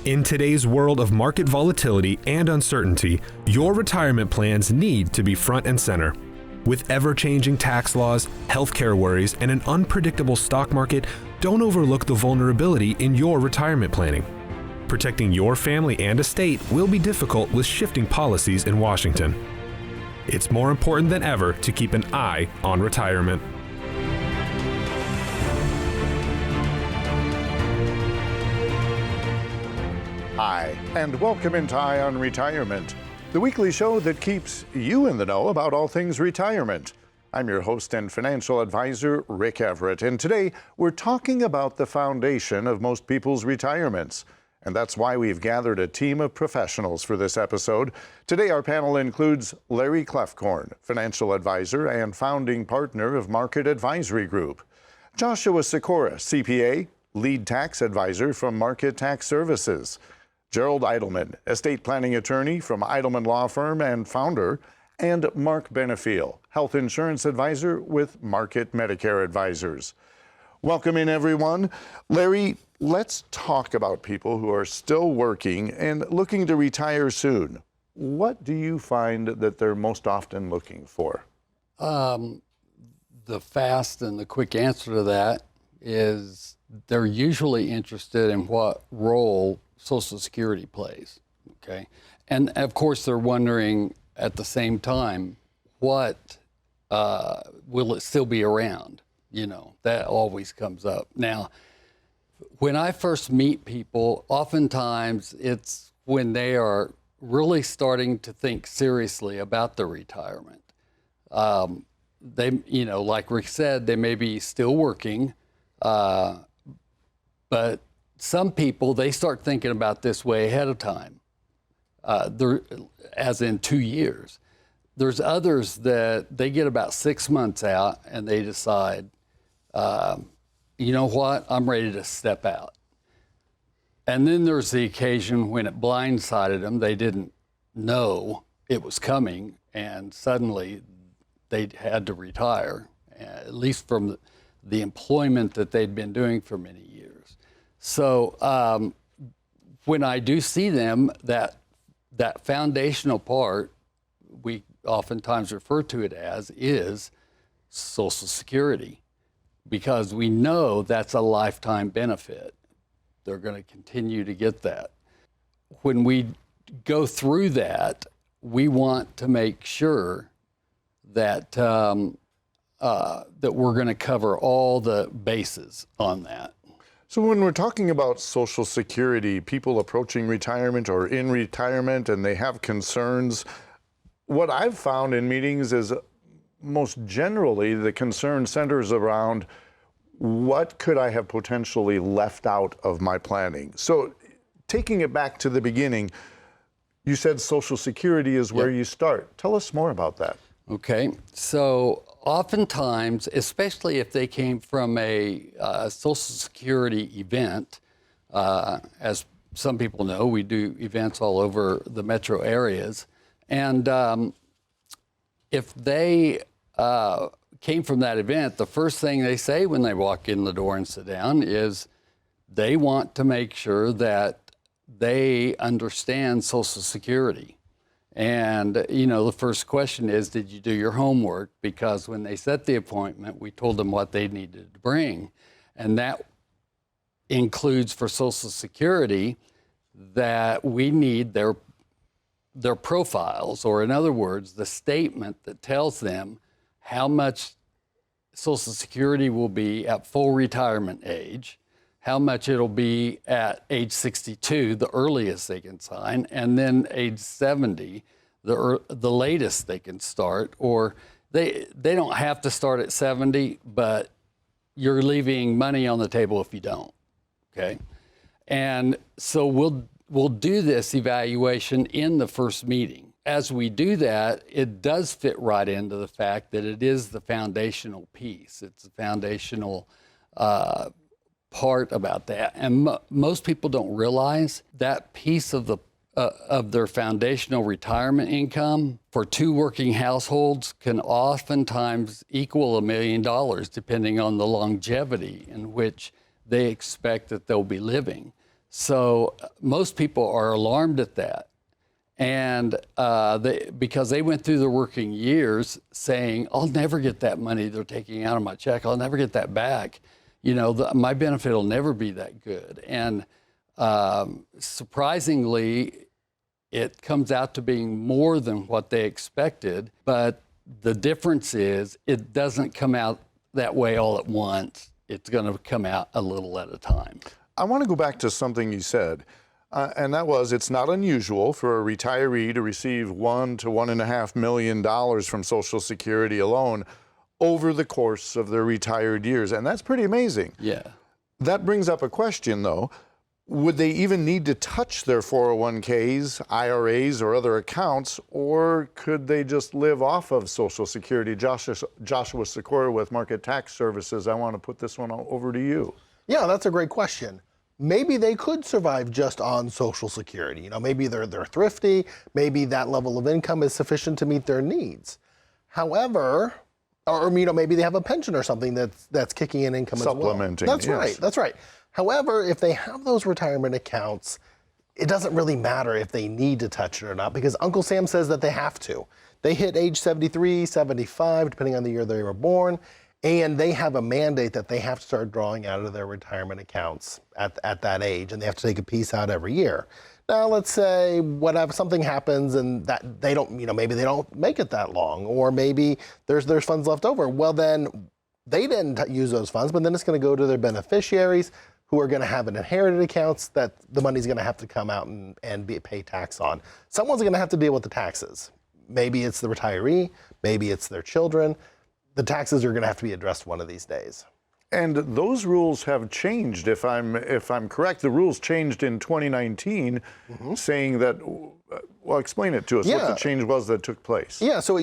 In today's world of market volatility and uncertainty, your retirement plans need to be front and center. With ever-changing tax laws, healthcare worries, and an unpredictable stock market, don't overlook the vulnerability in your retirement planning. Protecting your family and estate will be difficult with shifting policies in Washington. It's more important than ever to keep an eye on retirement. Hi, and welcome into Eye on Retirement, the weekly show that keeps you in the know about all things retirement. I'm your host and financial advisor, Rick Everett, and today we're talking about the foundation of most people's retirements. And that's why we've gathered a team of professionals for this episode. Today our panel includes Larry Kloefkorn, financial advisor and founding partner of Market Advisory Group; Joshua Sikora, CPA, lead tax advisor from Market Tax Services; Gerald Eidelman, estate planning attorney from Eidelman Law Firm and founder; and Mark Benefiel, health insurance advisor with Market Medicare Advisors. Welcome in, everyone. Larry, let's talk about people who are still working and looking to retire soon. What do you find that they're most often looking for? The fast and the quick answer to that is they're usually interested in what role Social Security plays, okay? And of course they're wondering at the same time, what will it still be around? You know, that always comes up. Now, when I first meet people, oftentimes it's when they are really starting to think seriously about their retirement. They, you know, like Rick said, they may be still working, but some people, they start thinking about this way ahead of time, as in 2 years. There's others that they get about 6 months out and they decide, you know what, I'm ready to step out. And then there's the occasion when it blindsided them. They didn't know it was coming and suddenly they had to retire, at least from the employment that they'd been doing for many years. So when I do see them, that foundational part, we oftentimes refer to it as, is Social Security, because we know that's a lifetime benefit. They're going to continue to get that. When we go through that, we want to make sure that that we're going to cover all the bases on that. So when we're talking about Social Security, people approaching retirement or in retirement and they have concerns, what I've found in meetings is most generally the concern centers around what could I have potentially left out of my planning. So taking it back to the beginning, you said Social Security is where you start. Tell us more about that. Okay, so oftentimes, especially if they came from a Social Security event, as some people know, we do events all over the metro areas, and if they came from that event, the first thing they say when they walk in the door and sit down is they want to make sure that they understand Social Security. And, you know, the first question is, did you do your homework? Because when they set the appointment, we told them what they needed to bring. And that includes for Social Security that we need their profiles, or in other words, the statement that tells them how much Social Security will be at full retirement age, how much it'll be at age 62, the earliest they can sign, and then age 70, the latest they can start. Or they don't have to start at 70, but you're leaving money on the table if you don't, okay? And so we'll do this evaluation in the first meeting. As we do that, it does fit right into the fact that it is the foundational piece. It's the foundational part about that. And most people don't realize that piece of their foundational retirement income for two working households can oftentimes equal $1 million, depending on the longevity in which they expect that they'll be living. So most people are alarmed at that. And because they went through their working years saying, I'll never get that money they're taking out of my check. I'll never get that back. You know, my benefit will never be that good. And surprisingly, it comes out to being more than what they expected. But the difference is it doesn't come out that way all at once. It's going to come out a little at a time. I want to go back to something you said. And that was, it's not unusual for a retiree to receive $1 to $1.5 million from Social Security alone over the course of their retired years. And that's pretty amazing. Yeah. That brings up a question, though. Would they even need to touch their 401ks, IRAs, or other accounts, or could they just live off of Social Security? Joshua Sikora with Market Tax Services, I want to put this one over to you. Yeah, that's a great question. Maybe they could survive just on Social Security. You know, maybe they're thrifty, maybe that level of income is sufficient to meet their needs. However, or you know, maybe they have a pension or something that's kicking in income as well. Supplementing, That's yes. right, that's right. However, if they have those retirement accounts, it doesn't really matter if they need to touch it or not, because Uncle Sam says that they have to. They hit age 73, 75, depending on the year they were born, and they have a mandate that they have to start drawing out of their retirement accounts at that age, and they have to take a piece out every year. Now, let's say whatever something happens and that they don't, you know, maybe they don't make it that long, or maybe there's funds left over. Well, then they didn't use those funds, but then it's going to go to their beneficiaries, who are going to have an inherited accounts that the money's going to have to come out and pay tax on. Someone's going to have to deal with the taxes. Maybe it's the retiree, maybe it's their children. The taxes are going to have to be addressed one of these days. And those rules have changed. If I'm correct, the rules changed in 2019, saying that. Well, explain it to us. What the change was that took place. Yeah. So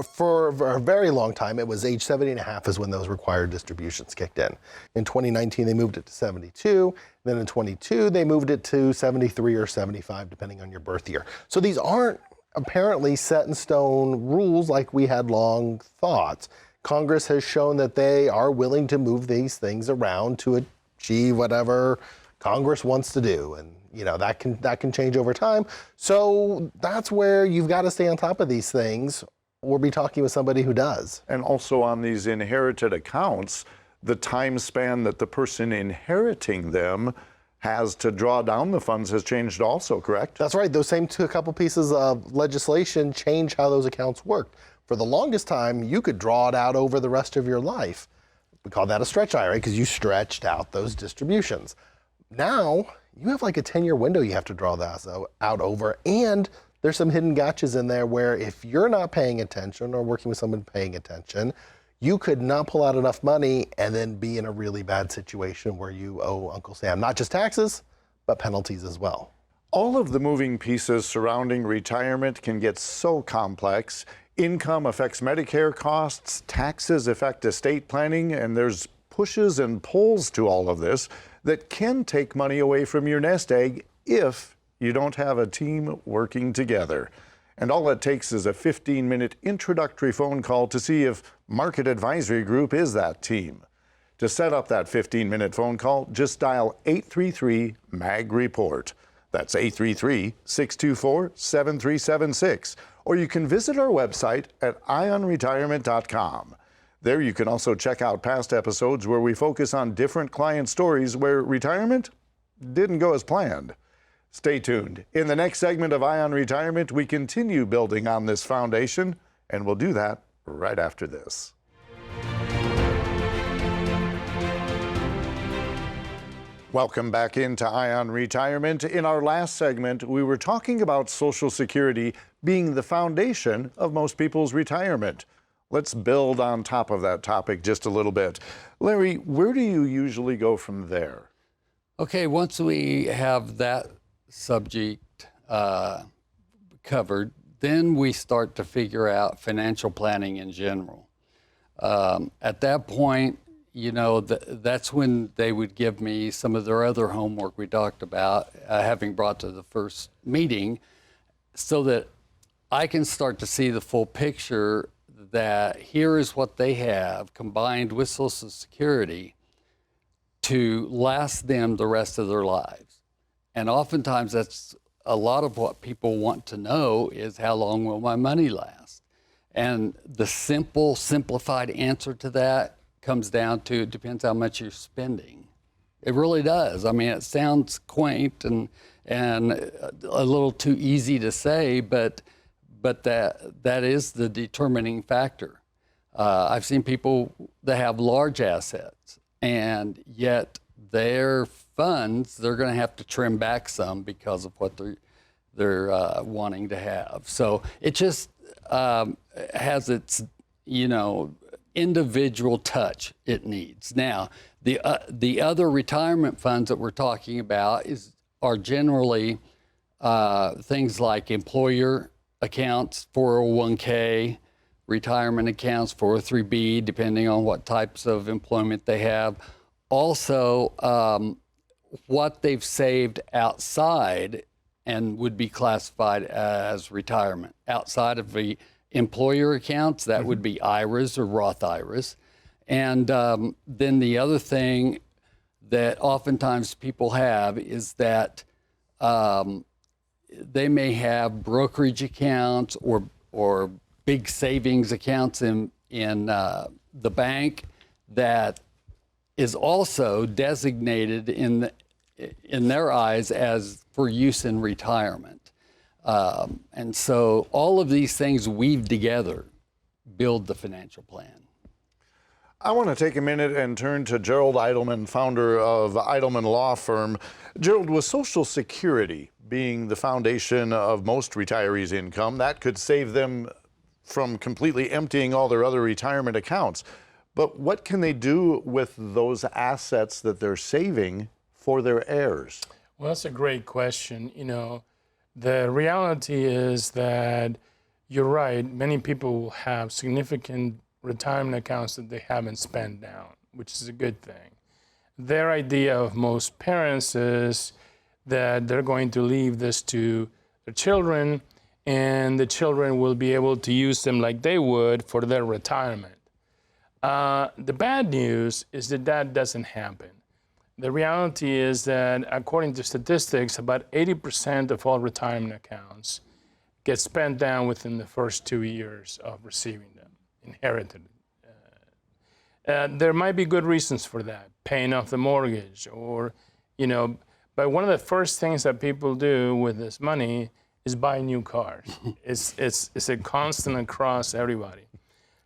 for a very long time, it was age 70 and a half is when those required distributions kicked in. In 2019, they moved it to 72. Then in 22, they moved it to 73 or 75, depending on your birth year. So these aren't apparently set in stone rules like we had long thought. Congress has shown that they are willing to move these things around to achieve whatever Congress wants to do. And you know, that can change over time. So that's where you've got to stay on top of these things, or be talking with somebody who does. And also on these inherited accounts, the time span that the person inheriting them has to draw down the funds has changed also, correct? That's right. Those same couple pieces of legislation change how those accounts worked. For the longest time, you could draw it out over the rest of your life. We call that a stretch IRA because you stretched out those distributions. Now, you have like a 10-year window you have to draw that out over, and there's some hidden gotchas in there where if you're not paying attention or working with someone paying attention, you could not pull out enough money and then be in a really bad situation where you owe Uncle Sam not just taxes, but penalties as well. All of the moving pieces surrounding retirement can get so complex. Income affects Medicare costs, taxes affect estate planning, and there's pushes and pulls to all of this that can take money away from your nest egg if you don't have a team working together. And all it takes is a 15-minute introductory phone call to see if Market Advisory Group is that team. To set up that 15-minute phone call, just dial 833-MAG-REPORT. That's 833-624-7376. Or you can visit our website at ionretirement.com. There you can also check out past episodes where we focus on different client stories where retirement didn't go as planned. Stay tuned. In the next segment of Ion Retirement, we continue building on this foundation, and we'll do that right after this. Welcome back into Ion Retirement. In our last segment, we were talking about Social Security being the foundation of most people's retirement. Let's build on top of that topic just a little bit. Larry, where do you usually go from there? Okay, once we have that subject covered, then we start to figure out financial planning in general. At that point, you know, that's when they would give me some of their other homework we talked about, having brought to the first meeting, so that I can start to see the full picture that here is what they have combined with Social Security to last them the rest of their lives. And oftentimes that's a lot of what people want to know is how long will my money last? And the simplified answer to that comes down to it depends how much you're spending. It really does. I mean, it sounds quaint and a little too easy to say, but that is the determining factor. I've seen people that have large assets, and yet their funds, they're going to have to trim back some because of what they're wanting to have. So it just has its, individual touch it needs. Now, the other retirement funds that we're talking about are generally things like employer accounts, 401k, retirement accounts, 403b, depending on what types of employment they have. Also, what they've saved outside and would be classified as retirement. Outside of the employer accounts, that would be IRAs or Roth IRAs. And then the other thing that oftentimes people have is that they may have brokerage accounts or big savings accounts in the bank that is also designated in their eyes as for use in retirement. And so all of these things weave together, build the financial plan. I want to take a minute and turn to Gerald Eidelman, founder of Eidelman Law Firm. Gerald, with Social Security being the foundation of most retirees' income, that could save them from completely emptying all their other retirement accounts. But what can they do with those assets that they're saving for their heirs? Well, that's a great question. The reality is that you're right. Many people will have significant retirement accounts that they haven't spent down, which is a good thing. Their idea of most parents is that they're going to leave this to their children, and the children will be able to use them like they would for their retirement. The bad news is that doesn't happen. The reality is that, according to statistics, about 80% of all retirement accounts get spent down within the first 2 years of receiving them, inherited. There might be good reasons for that, paying off the mortgage or, but one of the first things that people do with this money is buy new cars. It's a constant across everybody.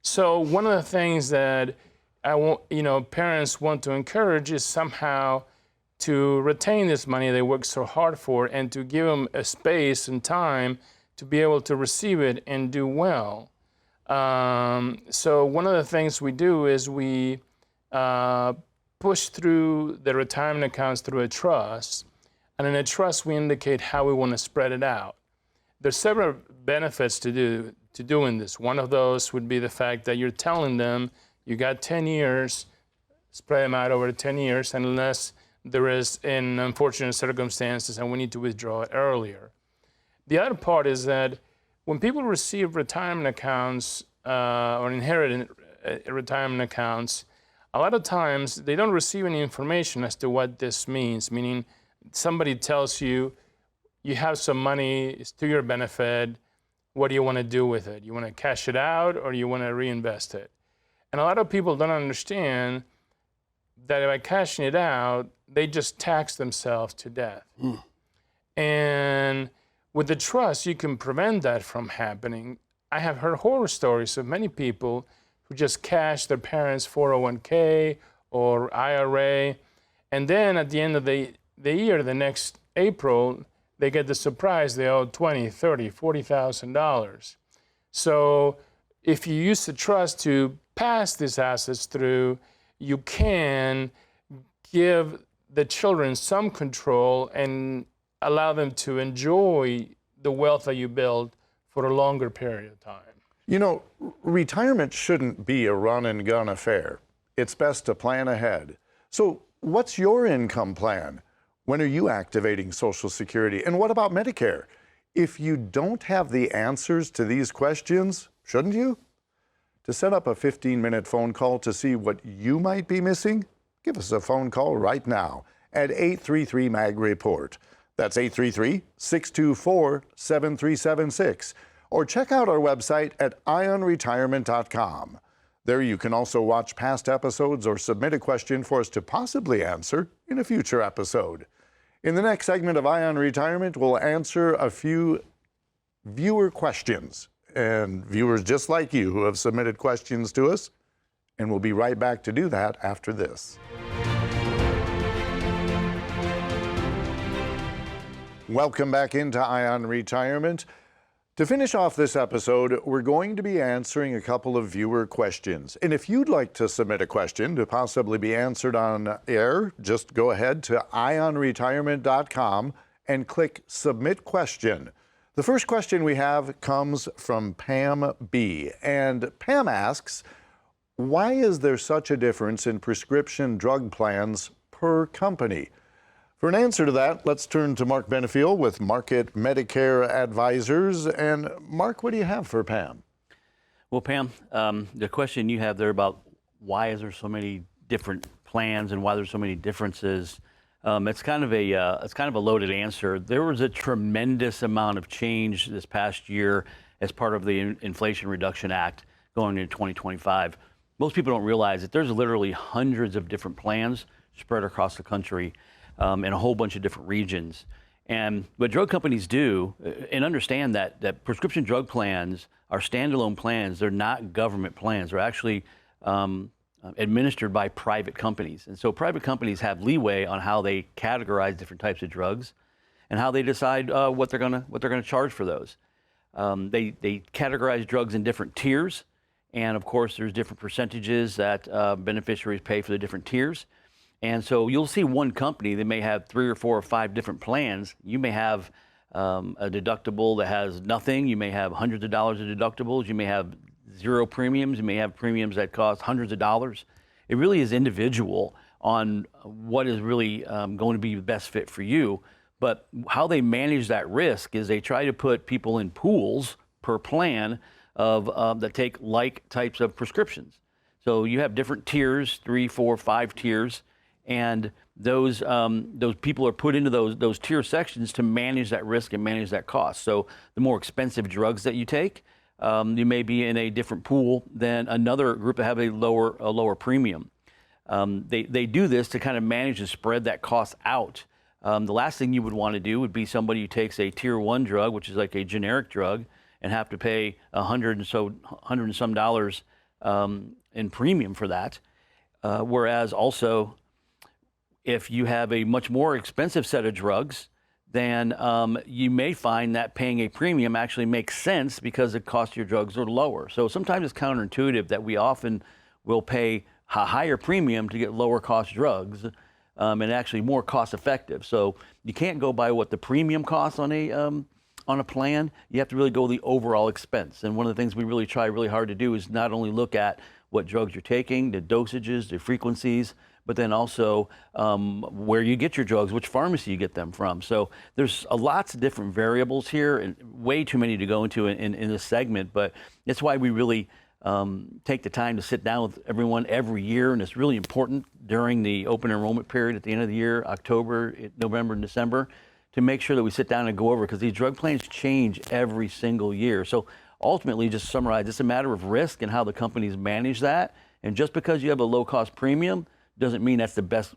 So one of the things that parents want to encourage is somehow to retain this money they work so hard for and to give them a space and time to be able to receive it and do well. So one of the things we do is we push through the retirement accounts through a trust, and in a trust we indicate how we want to spread it out. There's several benefits to doing this. One of those would be the fact that you're telling them you got 10 years, spread them out over 10 years, unless there is an unfortunate circumstances and we need to withdraw it earlier. The other part is that when people receive retirement accounts or inherit retirement accounts, a lot of times they don't receive any information as to what this means, meaning somebody tells you, you have some money, it's to your benefit, what do you want to do with it? You want to cash it out or you want to reinvest it? And a lot of people don't understand that by cashing it out, they just tax themselves to death. And with the trust, you can prevent that from happening. I have heard horror stories of many people who just cash their parents' 401k or IRA, and then at the end of the year, the next April, they get the surprise they owe $20,000, $30,000, $40,000. So if you use the trust to pass these assets through, you can give the children some control and allow them to enjoy the wealth that you build for a longer period of time. Retirement shouldn't be a run and gun affair. It's best to plan ahead. So what's your income plan? When are you activating Social Security? And what about Medicare? If you don't have the answers to these questions, shouldn't you? To set up a 15-minute phone call to see what you might be missing, give us a phone call right now at 833-MAG-REPORT. That's 833-624-7376. Or check out our website at ionretirement.com. There you can also watch past episodes or submit a question for us to possibly answer in a future episode. In the next segment of Ion Retirement, we'll answer a few viewer questions, and viewers just like you who have submitted questions to us, and we'll be right back to do that after this. Welcome back into Ion Retirement. To finish off this episode, we're going to be answering a couple of viewer questions. And if you'd like to submit a question to possibly be answered on air, just go ahead to ionretirement.com and click Submit Question. The first question we have comes from Pam B. And Pam asks, why is there such a difference in prescription drug plans per company? For an answer to that, let's turn to Mark Benefiel with Market Medicare Advisors. And Mark, what do you have for Pam? Well, Pam, the question you have there about why is there so many different plans and why there's so many differences, it's kind of a loaded answer. There was a tremendous amount of change this past year as part of the Inflation Reduction Act going into 2025. Most people don't realize that there's literally hundreds of different plans spread across the country. In a whole bunch of different regions. And what drug companies do, and understand that prescription drug plans are standalone plans. They're not government plans. They're actually administered by private companies. And so private companies have leeway on how they categorize different types of drugs and how they decide what they're gonna charge for those. They categorize drugs in different tiers. And of course, there's different percentages that beneficiaries pay for the different tiers. And so you'll see one company that may have 3 or 4 or 5 different plans. You may have a deductible that has nothing. You may have hundreds of dollars of deductibles. You may have 0 premiums. You may have premiums that cost hundreds of dollars. It really is individual on what is really going to be the best fit for you. But how they manage that risk is they try to put people in pools per plan of that take like types of prescriptions. So you have different tiers, 3, 4, 5 tiers. And those people are put into those tier sections to manage that risk and manage that cost. So the more expensive drugs that you take, you may be in a different pool than another group that have a lower premium. They do this to kind of manage and spread that cost out. The last thing you would want to do would be somebody who takes a tier 1 drug, which is like a generic drug, and have to pay $100 and some dollars in premium for that. Whereas also, if you have a much more expensive set of drugs, then you may find that paying a premium actually makes sense because the cost of your drugs are lower. So sometimes it's counterintuitive that we often will pay a higher premium to get lower cost drugs and actually more cost effective. So you can't go by what the premium costs on a plan. You have to really go the overall expense. And one of the things we really try really hard to do is not only look at what drugs you're taking, the dosages, the frequencies, but then also where you get your drugs, which pharmacy you get them from. So there's lots of different variables here, and way too many to go into in this segment, but that's why we really take the time to sit down with everyone every year, and it's really important during the open enrollment period at the end of the year, October, November, and December, to make sure that we sit down and go over, because these drug plans change every single year. So ultimately, just to summarize, it's a matter of risk and how the companies manage that, and just because you have a low-cost premium doesn't mean that's the best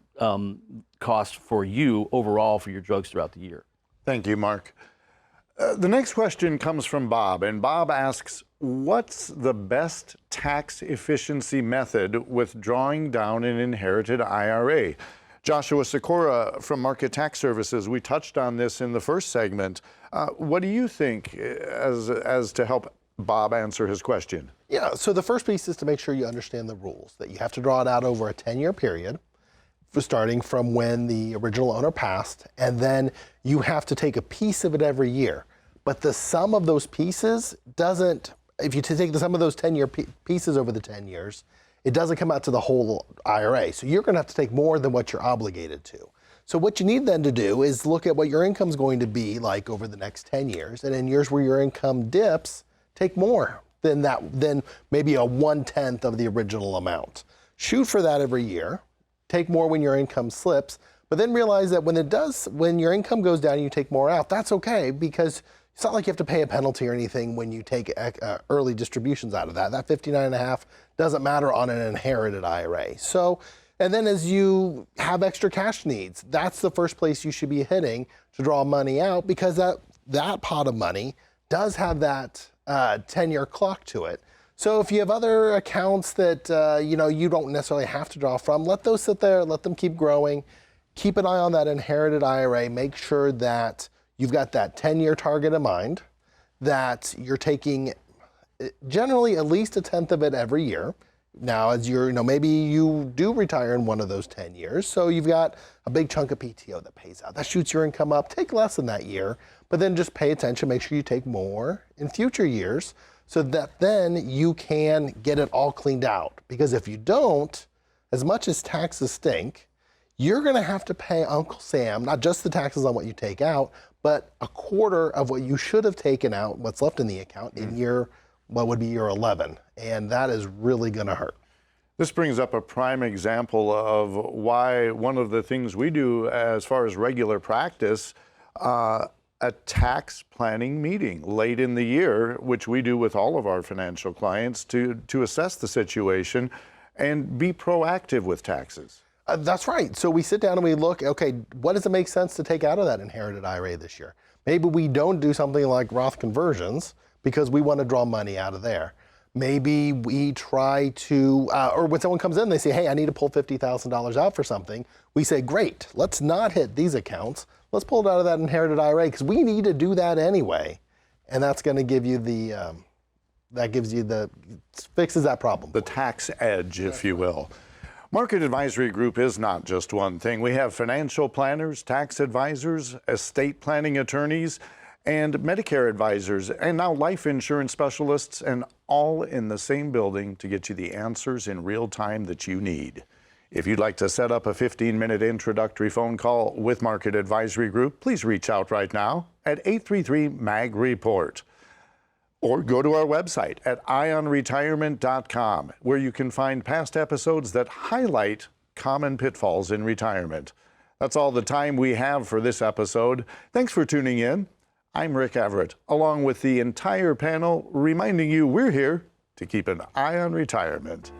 cost for you overall for your drugs throughout the year. Thank you, Mark. The next question comes from Bob, and Bob asks, what's the best tax efficiency method with drawing down an inherited IRA? Joshua Sikora from Market Tax Services, we touched on this in the first segment. What do you think as to help Bob answer his question? Yeah, so the first piece is to make sure you understand the rules, that you have to draw it out over a 10-year period, starting from when the original owner passed, and then you have to take a piece of it every year. But the sum of those pieces doesn't, if you take the sum of those 10-year pieces over the 10 years, it doesn't come out to the whole IRA. So you're going to have to take more than what you're obligated to. So what you need then to do is look at what your income is going to be like over the next 10 years. And in years where your income dips, take more than maybe a 1/10 of the original amount. Shoot for that every year. Take more when your income slips, But then realize that when your income goes down and you take more out, that's okay, because it's not like you have to pay a penalty or anything when you take early distributions out of that. That 59.5 doesn't matter on an inherited IRA. So, and then as you have extra cash needs, that's the first place you should be hitting to draw money out, because that pot of money does have that 10-year clock to it. So if you have other accounts that you don't necessarily have to draw from, let those sit there, let them keep growing. Keep an eye on that inherited IRA. Make sure that you've got that 10-year target in mind, that you're taking generally at least 1/10 of it every year. Now, as maybe you do retire in one of those 10 years, so you've got a big chunk of PTO that pays out. That shoots your income up. Take less in that year, but then just pay attention. Make sure you take more in future years, so that then you can get it all cleaned out. Because if you don't, as much as taxes stink, you're going to have to pay Uncle Sam, not just the taxes on what you take out, but a quarter of what you should have taken out, what's left in the account, in what would be year 11. And that is really going to hurt. This brings up a prime example of why one of the things we do as far as regular practice, a tax planning meeting late in the year, which we do with all of our financial clients to assess the situation and be proactive with taxes. That's right. So we sit down and we look, okay, what does it make sense to take out of that inherited IRA this year? Maybe we don't do something like Roth conversions because we want to draw money out of there. Maybe we try to, or when someone comes in, they say, hey, I need to pull $50,000 out for something. We say, great, let's not hit these accounts. Let's pull it out of that inherited IRA because we need to do that anyway. And that's going to give you fixes that problem. The tax edge, if you will. Market Advisory Group is not just one thing. We have financial planners, tax advisors, estate planning attorneys, and Medicare advisors, and now life insurance specialists, and all in the same building to get you the answers in real time that you need. If you'd like to set up a 15-minute introductory phone call with Market Advisory Group, please reach out right now at 833-MAG-REPORT. Or go to our website at ionretirement.com, where you can find past episodes that highlight common pitfalls in retirement. That's all the time we have for this episode. Thanks for tuning in. I'm Rick Everett, along with the entire panel, reminding you we're here to keep an eye on retirement.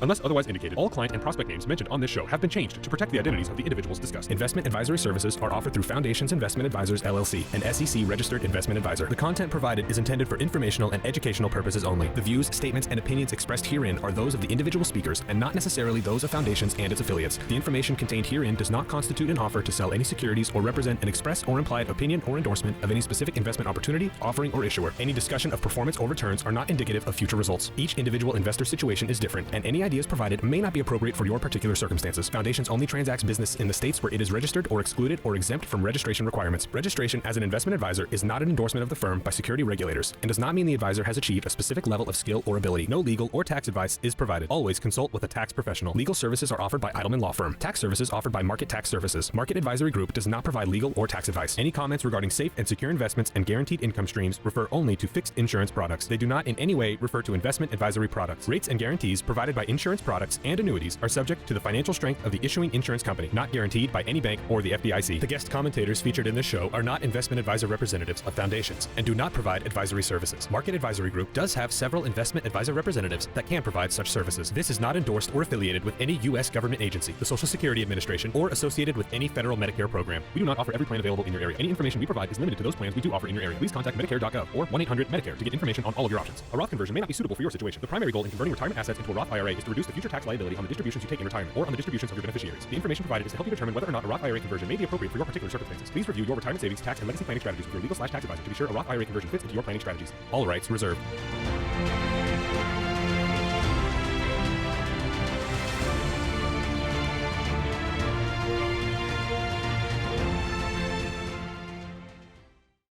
Unless otherwise indicated, all client and prospect names mentioned on this show have been changed to protect the identities of the individuals discussed. Investment advisory services are offered through Foundations Investment Advisors LLC, an SEC-registered investment advisor. The content provided is intended for informational and educational purposes only. The views, statements, and opinions expressed herein are those of the individual speakers and not necessarily those of Foundations and its affiliates. The information contained herein does not constitute an offer to sell any securities or represent an express or implied opinion or endorsement of any specific investment opportunity, offering, or issuer. Any discussion of performance or returns are not indicative of future results. Each individual investor situation is different, and any ideas provided may not be appropriate for your particular circumstances. Foundations only transacts business in the states where it is registered or excluded or exempt from registration requirements. Registration as an investment advisor is not an endorsement of the firm by security regulators and does not mean the advisor has achieved a specific level of skill or ability. No legal or tax advice is provided. Always consult with a tax professional. Legal services are offered by Edelman Law Firm. Tax services offered by Market Tax Services. Market Advisory Group does not provide legal or tax advice. Any comments regarding safe and secure investments and guaranteed income streams refer only to fixed insurance products. They do not in any way refer to investment advisory products. Rates and guarantees provided by insurance products and annuities are subject to the financial strength of the issuing insurance company, not guaranteed by any bank or the FDIC. The guest commentators featured in this show are not investment advisor representatives of Foundations and do not provide advisory services. Market Advisory Group does have several investment advisor representatives that can provide such services. This is not endorsed or affiliated with any U.S. government agency, the Social Security Administration, or associated with any federal Medicare program. We do not offer every plan available in your area. Any information we provide is limited to those plans we do offer in your area. Please contact Medicare.gov or 1-800-MEDICARE to get information on all of your options. A Roth conversion may not be suitable for your situation. The primary goal in converting retirement assets into a Roth IRA is to reduce the future tax liability on the distributions you take in retirement or on the distributions of your beneficiaries. The information provided is to help you determine whether or not a Roth IRA conversion may be appropriate for your particular circumstances. Please review your retirement savings, tax, and legacy planning strategies with your legal/tax advisor to be sure a Roth IRA conversion fits into your planning strategies. All rights reserved.